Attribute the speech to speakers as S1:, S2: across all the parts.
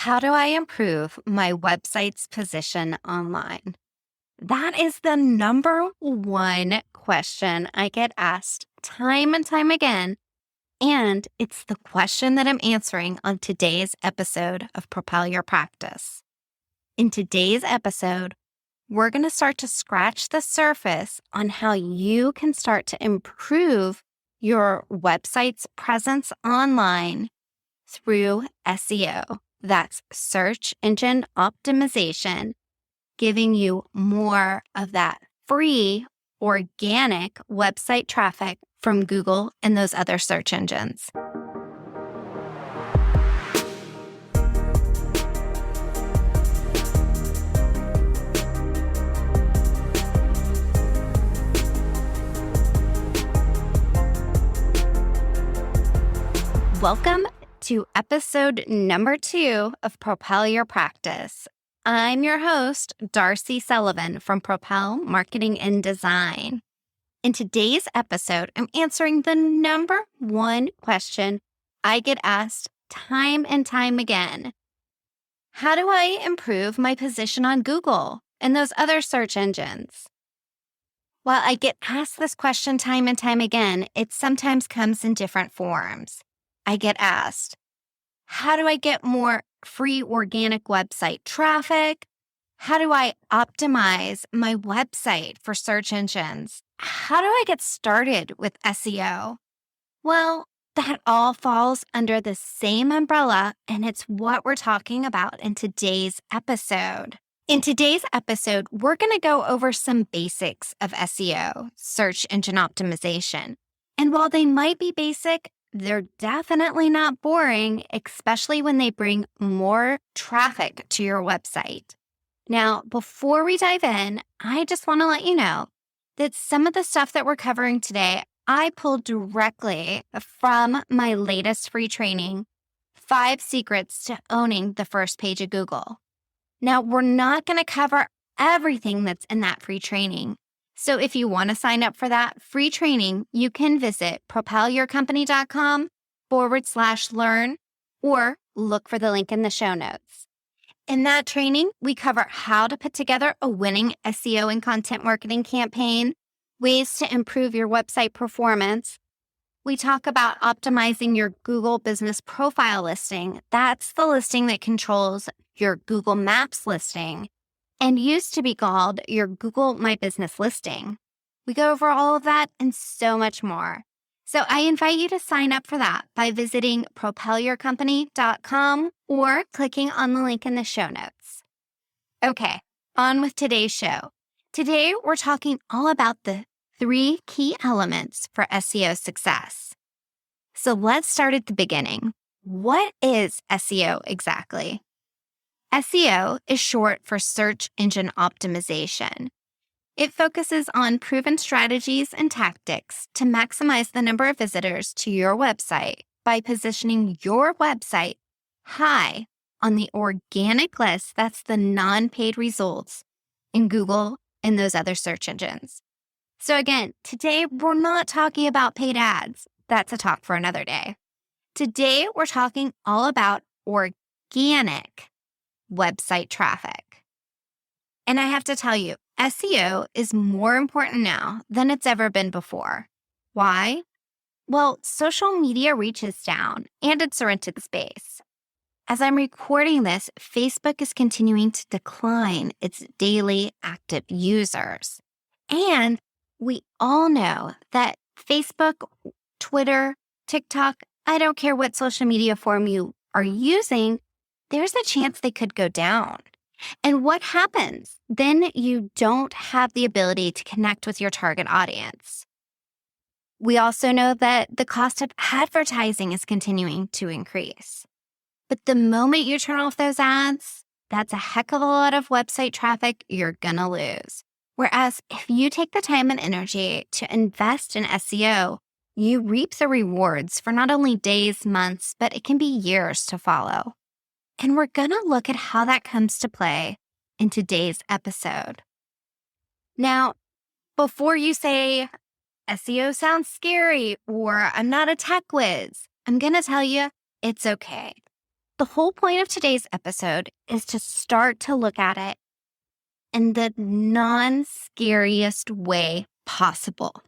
S1: How do I improve my website's position online? That is the number one question I get asked time and time again. And it's the question that I'm answering on today's episode of Propel Your Practice. In today's episode, we're going to start to scratch the surface on how you can start to improve your website's presence online through SEO. That's search engine optimization, giving you more of that free organic website traffic from Google and those other search engines. Welcome to episode number 2 of Propel Your Practice. I'm your host, Darcy Sullivan from Propel Marketing and Design. In today's episode, I'm answering the number one question I get asked time and time again. How do I improve my position on Google and those other search engines? While I get asked this question time and time again, it sometimes comes in different forms. I get asked, how do I get more free organic website traffic? How do I optimize my website for search engines? How do I get started with SEO? Well, that all falls under the same umbrella, and it's what we're talking about in today's episode. In today's episode, we're going to go over some basics of SEO, search engine optimization. And while they might be basic, they're definitely not boring, especially when they bring more traffic to your website. Now, before we dive in, I just want to let you know that some of the stuff that we're covering today, I pulled directly from my latest free training, 5 Secrets to Owning the First Page of Google. Now, we're not going to cover everything that's in that free training. So if you want to sign up for that free training, you can visit propelyourcompany.com/learn or look for the link in the show notes. In that training, we cover how to put together a winning SEO and content marketing campaign, ways to improve your website performance. We talk about optimizing your Google Business Profile listing. That's the listing that controls your Google Maps listing and used to be called your Google My Business listing. We go over all of that and so much more. So I invite you to sign up for that by visiting propelyourcompany.com or clicking on the link in the show notes. Okay, on with today's show. Today, we're talking all about the 3 key elements for SEO success. So let's start at the beginning. What is SEO exactly? SEO is short for search engine optimization. It focuses on proven strategies and tactics to maximize the number of visitors to your website by positioning your website high on the organic list, that's the non-paid results, in Google and those other search engines. So again, today we're not talking about paid ads. That's a talk for another day. Today we're talking all about organic website traffic. And I have to tell you, SEO is more important now than it's ever been before. Why? Well, social media reach is down and it's a rented space. As I'm recording this, Facebook is continuing to decline its daily active users. And we all know that Facebook, Twitter, TikTok, I don't care what social media form you are using, there's a chance they could go down. And what happens? Then you don't have the ability to connect with your target audience. We also know that the cost of advertising is continuing to increase. But the moment you turn off those ads, that's a heck of a lot of website traffic you're gonna lose. Whereas if you take the time and energy to invest in SEO, you reap the rewards for not only days, months, but it can be years to follow. And we're going to look at how that comes to play in today's episode. Now, before you say, SEO sounds scary or I'm not a tech whiz, I'm going to tell you it's okay. The whole point of today's episode is to start to look at it in the non-scariest way possible.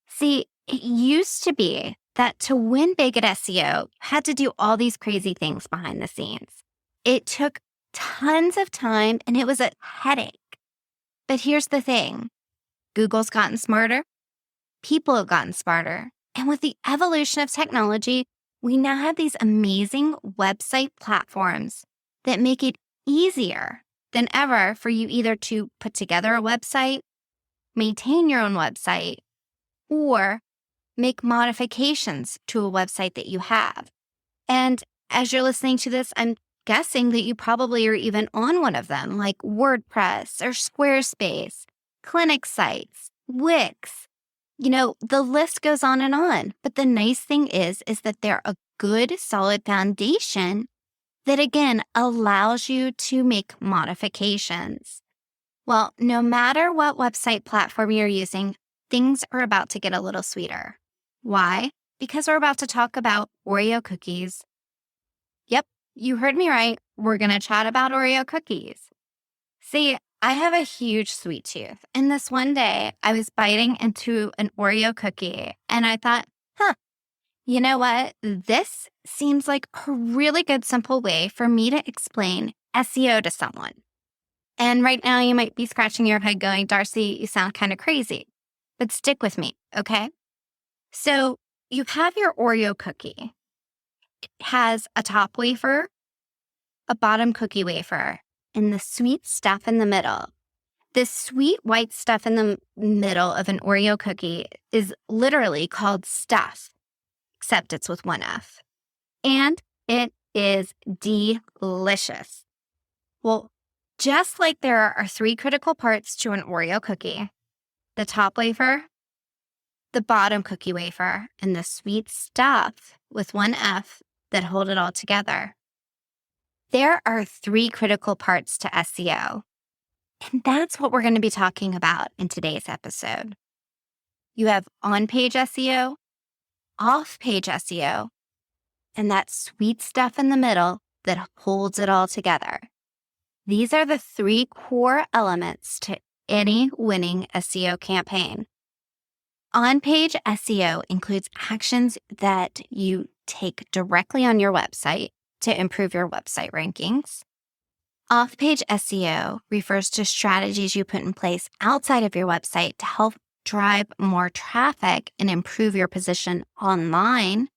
S1: See, it used to be that to win big at SEO, you had to do all these crazy things behind the scenes. It took tons of time and it was a headache. But here's the thing. Google's gotten smarter. People have gotten smarter. And with the evolution of technology, we now have these amazing website platforms that make it easier than ever for you either to put together a website, maintain your own website, or make modifications to a website that you have. And as you're listening to this, I'm guessing that you probably are even on one of them, like WordPress or Squarespace, clinic sites, Wix. The list goes on and on. But the nice thing is that they're a good, solid foundation that, again, allows you to make modifications. Well, no matter what website platform you're using, things are about to get a little sweeter. Why? Because we're about to talk about Oreo cookies. Yep, you heard me right. We're going to chat about Oreo cookies. See, I have a huge sweet tooth. And this one day, I was biting into an Oreo cookie and I thought, you know what? This seems like a really good, simple way for me to explain SEO to someone. And right now, you might be scratching your head going, Darcy, you sound kind of crazy. But stick with me, okay? So you have your Oreo cookie. It has a top wafer, a bottom cookie wafer, and the sweet stuff in the middle. This sweet white stuff in the middle of an Oreo cookie is literally called stuff, except it's with one F. And it is delicious. Well, just like there are three critical parts to an Oreo cookie, the top wafer, the bottom cookie wafer, and the sweet stuff with one F that hold it all together. There are three critical parts to SEO, and that's what we're going to be talking about in today's episode. You have on-page SEO, off-page SEO, and that sweet stuff in the middle that holds it all together. These are the three core elements to any winning SEO campaign. On-page SEO includes actions that you take directly on your website to improve your website rankings. Off-page SEO refers to strategies you put in place outside of your website to help drive more traffic and improve your position online.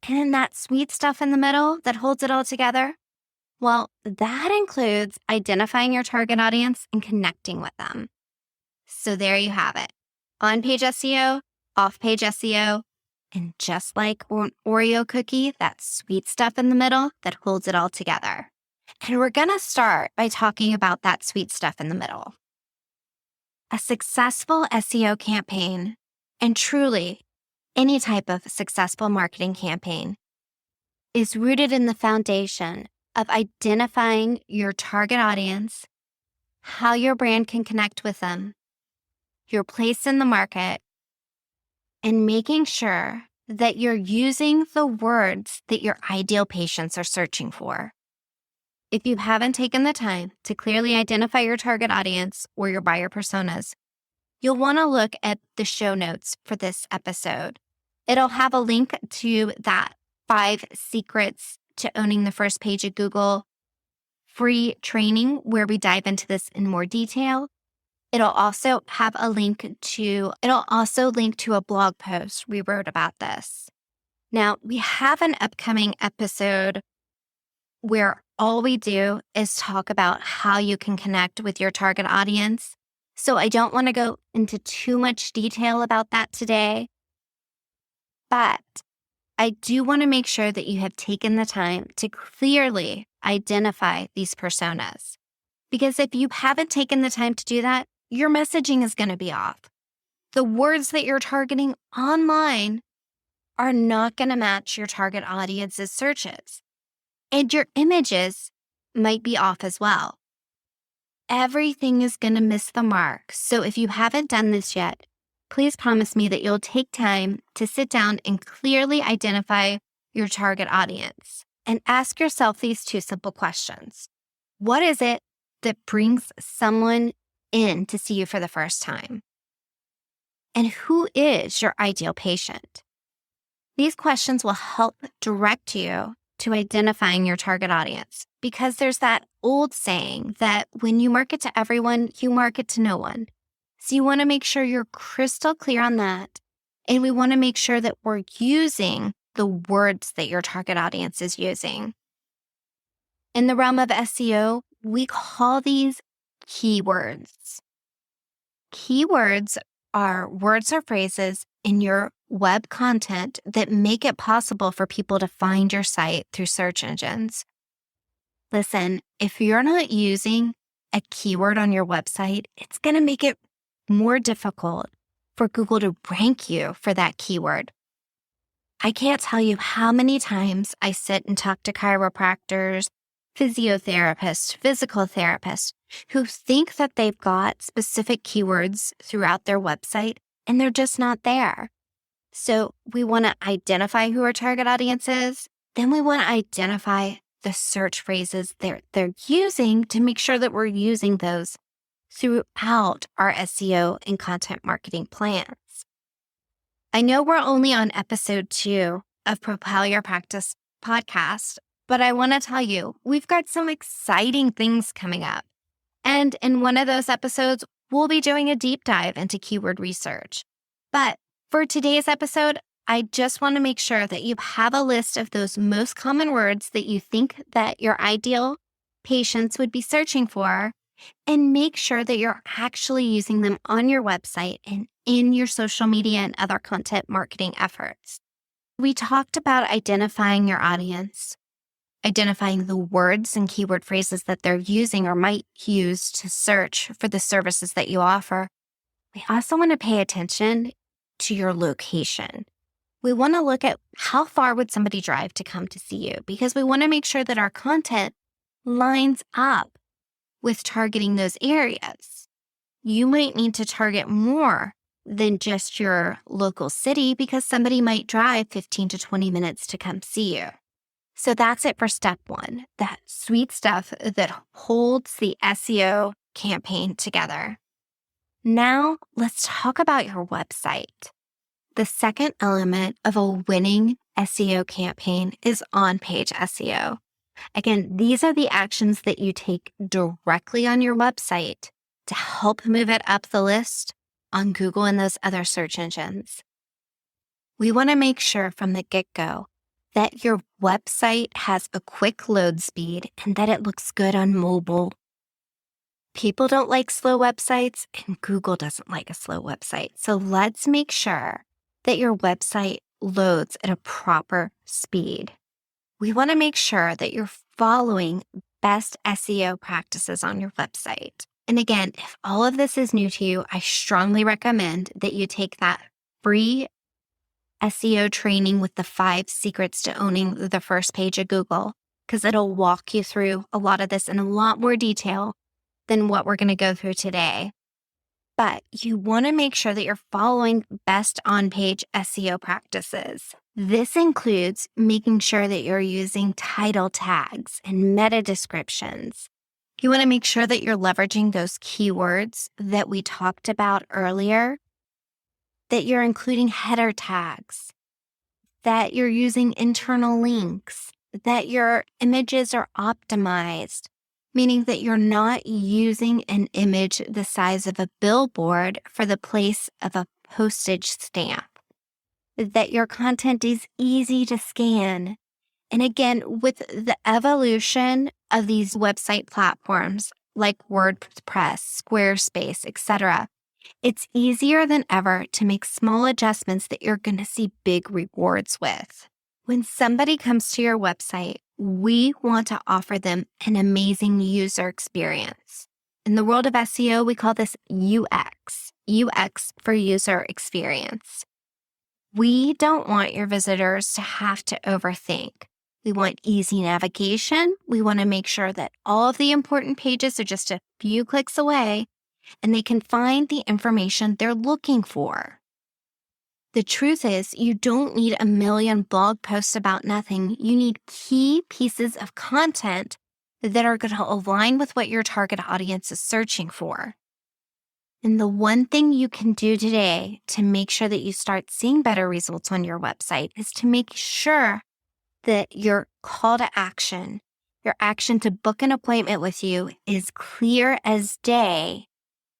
S1: And that sweet stuff in the middle that holds it all together, well, that includes identifying your target audience and connecting with them. So there you have it. On-page SEO, off-page SEO, and just like an Oreo cookie, that sweet stuff in the middle that holds it all together. And we're going to start by talking about that sweet stuff in the middle. A successful SEO campaign, and truly any type of successful marketing campaign, is rooted in the foundation of identifying your target audience, how your brand can connect with them, your place in the market, and making sure that you're using the words that your ideal patients are searching for. If you haven't taken the time to clearly identify your target audience or your buyer personas, you'll want to look at the show notes for this episode. It'll have a link to that 5 secrets to owning the first page of Google free training where we dive into this in more detail. It'll also link to a blog post we wrote about this. Now, we have an upcoming episode where all we do is talk about how you can connect with your target audience. So I don't want to go into too much detail about that today, but I do want to make sure that you have taken the time to clearly identify these personas. Because if you haven't taken the time to do that, your messaging is going to be off. The words that you're targeting online are not going to match your target audience's searches. And your images might be off as well. Everything is going to miss the mark. So if you haven't done this yet, please promise me that you'll take time to sit down and clearly identify your target audience. and ask yourself these two simple questions. What is it that brings someone in to see you for the first time? And who is your ideal patient? These questions will help direct you to identifying your target audience, because there's that old saying that when you market to everyone, you market to no one. So you want to make sure you're crystal clear on that. And we want to make sure that we're using the words that your target audience is using. In the realm of SEO, we call these keywords. Keywords are words or phrases in your web content that make it possible for people to find your site through search engines. Listen, if you're not using a keyword on your website, it's going to make it more difficult for Google to rank you for that keyword. I can't tell you how many times I sit and talk to chiropractors, physiotherapists, physical therapists who think that they've got specific keywords throughout their website and they're just not there. So we want to identify who our target audience is. Then we want to identify the search phrases they're using to make sure that we're using those throughout our SEO and content marketing plans. I know we're only on episode 2 of Propel Your Practice podcast, but I want to tell you, we've got some exciting things coming up. And in one of those episodes, we'll be doing a deep dive into keyword research. But for today's episode, I just want to make sure that you have a list of those most common words that you think that your ideal patients would be searching for, and make sure that you're actually using them on your website and in your social media and other content marketing efforts. We talked about identifying your audience, identifying the words and keyword phrases that they're using or might use to search for the services that you offer. We also want to pay attention to your location. We want to look at how far would somebody drive to come to see you, because we want to make sure that our content lines up with targeting those areas. You might need to target more than just your local city because somebody might drive 15 to 20 minutes to come see you. So that's it for step 1, that sweet stuff that holds the SEO campaign together. Now let's talk about your website. The second element of a winning SEO campaign is on-page SEO. Again, these are the actions that you take directly on your website to help move it up the list on Google and those other search engines. We want to make sure from the get-go that your website has a quick load speed and that it looks good on mobile. People don't like slow websites, and Google doesn't like a slow website. So let's make sure that your website loads at a proper speed. We want to make sure that you're following best SEO practices on your website. And again, if all of this is new to you, I strongly recommend that you take that free SEO training with the 5 secrets to owning the first page of Google, because it'll walk you through a lot of this in a lot more detail than what we're going to go through today. But you want to make sure that you're following best on-page SEO practices. This includes making sure that you're using title tags and meta descriptions. You want to make sure that you're leveraging those keywords that we talked about earlier, that you're including header tags, that you're using internal links, that your images are optimized, meaning that you're not using an image the size of a billboard for the place of a postage stamp, that your content is easy to scan. And again, with the evolution of these website platforms like WordPress, Squarespace, etc., it's easier than ever to make small adjustments that you're going to see big rewards with. When somebody comes to your website, we want to offer them an amazing user experience. In the world of SEO, we call this UX for user experience. We don't want your visitors to have to overthink. We want easy navigation. We want to make sure that all of the important pages are just a few clicks away and they can find the information they're looking for. The truth is, you don't need a million blog posts about nothing. You need key pieces of content that are going to align with what your target audience is searching for. And the one thing you can do today to make sure that you start seeing better results on your website is to make sure that your call to action, your action to book an appointment with you, is clear as day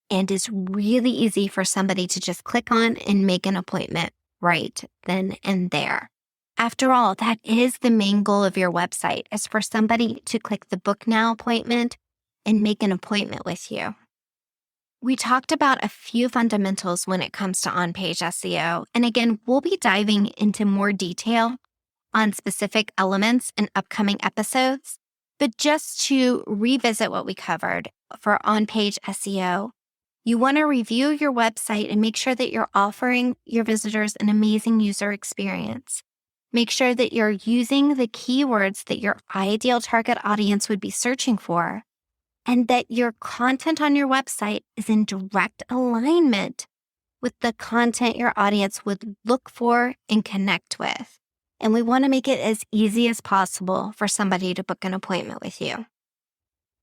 S1: and is really easy for somebody to just click on and make an appointment right then and there. After all, that is the main goal of your website, is for somebody to click the book now appointment and make an appointment with you. We talked about a few fundamentals when it comes to on-page SEO. And again, we'll be diving into more detail on specific elements in upcoming episodes. But just to revisit what we covered for on-page SEO, you want to review your website and make sure that you're offering your visitors an amazing user experience. Make sure that you're using the keywords that your ideal target audience would be searching for, and that your content on your website is in direct alignment with the content your audience would look for and connect with. And we want to make it as easy as possible for somebody to book an appointment with you.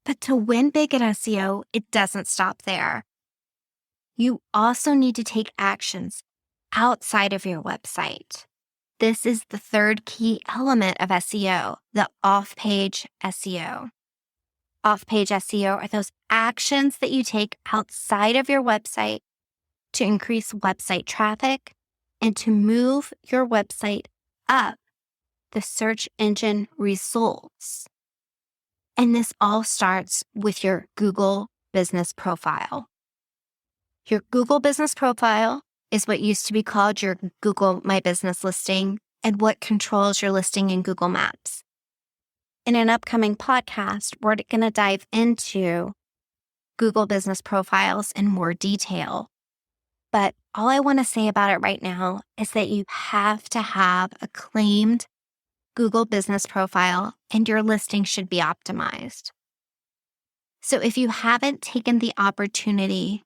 S1: But to win big at SEO, it doesn't stop there. You also need to take actions outside of your website. This is the third key element of SEO, the off-page SEO. Off-page SEO are those actions that you take outside of your website to increase website traffic and to move your website up the search engine results. And this all starts with your Google business profile. Your Google business profile is what used to be called your Google My Business listing and what controls your listing in Google Maps. In an upcoming podcast, we're going to dive into Google business profiles in more detail. But all I want to say about it right now is that you have to have a claimed Google business profile and your listing should be optimized. So if you haven't taken the opportunity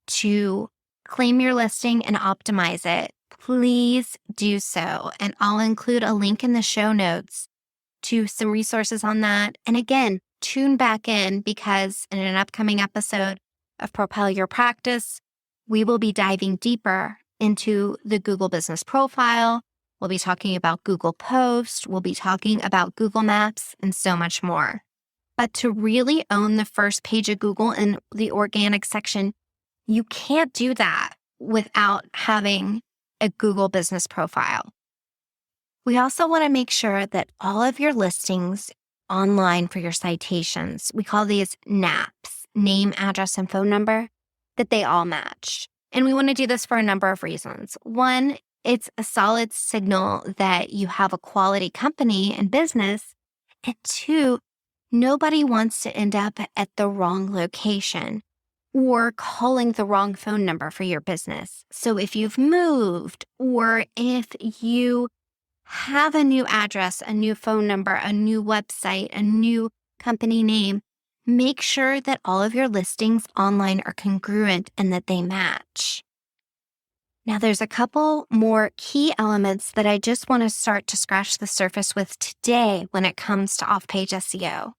S1: to claim your listing and optimize it, please do so. And I'll include a link in the show notes to some resources on that. And again, tune back in because in an upcoming episode of Propel Your Practice, we will be diving deeper into the Google business profile. We'll be talking about Google Posts. We'll be talking about Google Maps and so much more. But to really own the first page of Google in the organic section, you can't do that without having a Google business profile. We also want to make sure that all of your listings online for your citations, we call these NAPs, name, address, and phone number, that they all match. And we want to do this for a number of reasons. One, it's a solid signal that you have a quality company and business. And two, nobody wants to end up at the wrong location or calling the wrong phone number for your business. So if you've moved or if you have a new address, a new phone number, a new website, a new company name, make sure that all of your listings online are congruent and that they match. Now, there's a couple more key elements that I just want to start to scratch the surface with today when it comes to off-page SEO.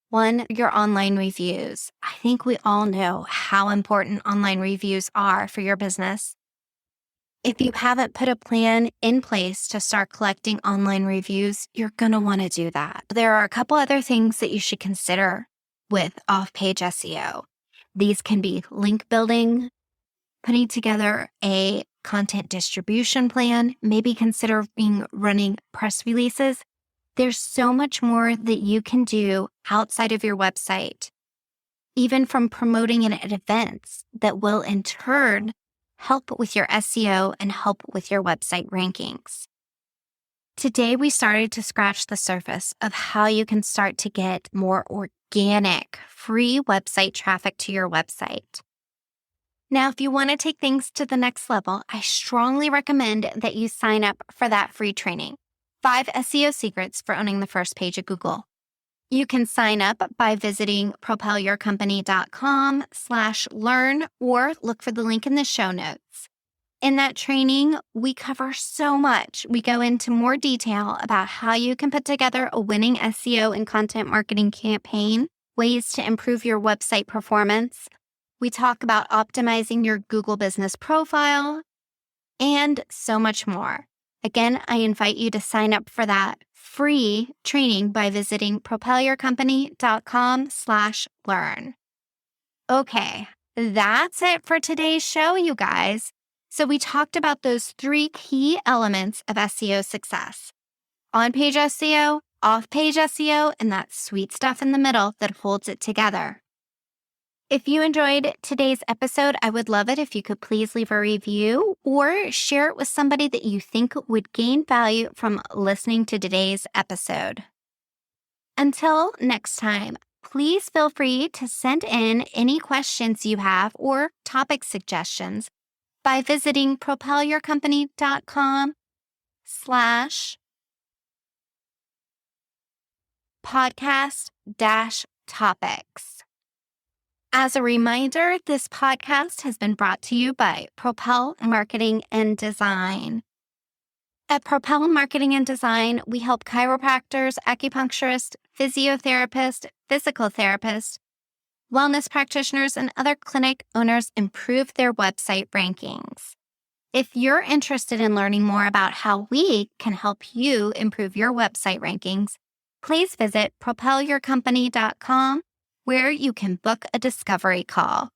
S1: One, your online reviews. I think we all know how important online reviews are for your business. If you haven't put a plan in place to start collecting online reviews, you're going to want to do that. There are a couple other things that you should consider with off-page SEO. These can be link building, putting together a content distribution plan, maybe considering running press releases. There's so much more that you can do outside of your website, even from promoting it at events that will in turn help with your SEO and help with your website rankings. Today, we started to scratch the surface of how you can start to get more organic, free website traffic to your website. Now, if you want to take things to the next level, I strongly recommend that you sign up for that free training, 5 SEO Secrets for Owning the First Page of Google. You can sign up by visiting propelyourcompany.com/learn or look for the link in the show notes. In that training, we cover so much. We go into more detail about how you can put together a winning SEO and content marketing campaign, ways to improve your website performance. We talk about optimizing your Google business profile, and so much more. Again, I invite you to sign up for that free training by visiting propelyourcompany.com/learn. Okay, that's it for today's show, you guys. So we talked about those 3 key elements of SEO success: on-page SEO, off-page SEO, and that sweet stuff in the middle that holds it together. If you enjoyed today's episode, I would love it if you could please leave a review or share it with somebody that you think would gain value from listening to today's episode. Until next time, please feel free to send in any questions you have or topic suggestions by visiting propelyourcompany.com/podcast-topics. As a reminder, this podcast has been brought to you by Propel Marketing and Design. At Propel Marketing and Design, we help chiropractors, acupuncturists, physiotherapists, physical therapists, wellness practitioners, and other clinic owners improve their website rankings. If you're interested in learning more about how we can help you improve your website rankings, please visit propelyourcompany.com, where you can book a discovery call.